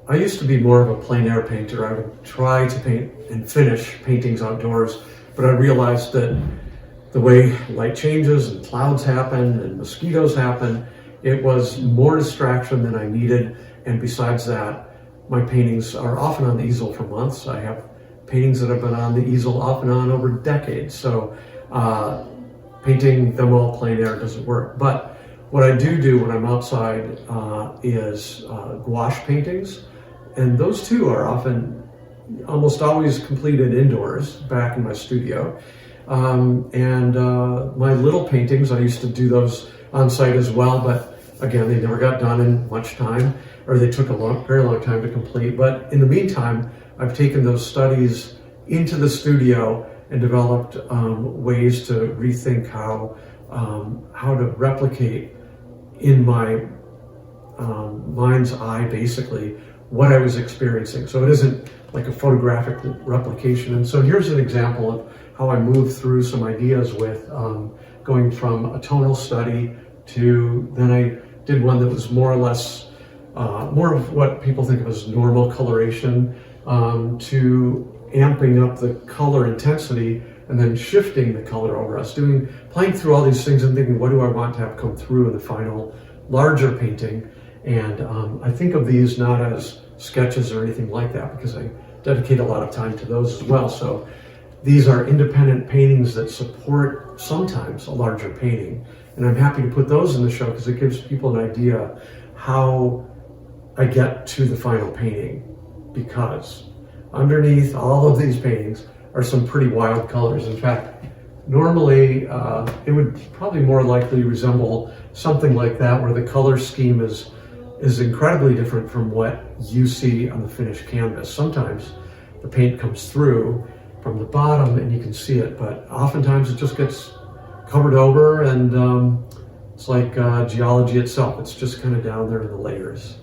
I used to be more of a plein air painter. I would try to paint and finish paintings outdoors, but I realized that the way light changes and clouds happen and mosquitoes happen, it was more distraction than I needed. And besides that, my paintings are often on the easel for months. I have paintings that have been on the easel off and on over decades. So painting them all plein air doesn't work. But what I do when I'm outside is gouache paintings. And those too are often, almost always completed indoors back in my studio. My little paintings, I used to do those on site as well, but again, they never got done in much time, or they took a very long time to complete. But in the meantime, I've taken those studies into the studio and developed ways to rethink how to replicate in my mind's eye, basically, what I was experiencing. So it isn't like a photographic replication. And so here's an example of how I moved through some ideas with going from a tonal study to, then I did one that was more or less, more of what people think of as normal coloration, to amping up the color intensity and then shifting the color over. I was playing through all these things and thinking, what do I want to have come through in the final larger painting? And I think of these not as sketches or anything like that, because I dedicate a lot of time to those as well. So these are independent paintings that support sometimes a larger painting. And I'm happy to put those in the show because it gives people an idea how I get to the final painting, because underneath all of these paintings are some pretty wild colors. In fact, normally it would probably more likely resemble something like that, where the color scheme is incredibly different from what you see on the finished canvas. Sometimes the paint comes through from the bottom and you can see it, but oftentimes it just gets covered over, and it's like geology itself. It's just kind of down there in the layers.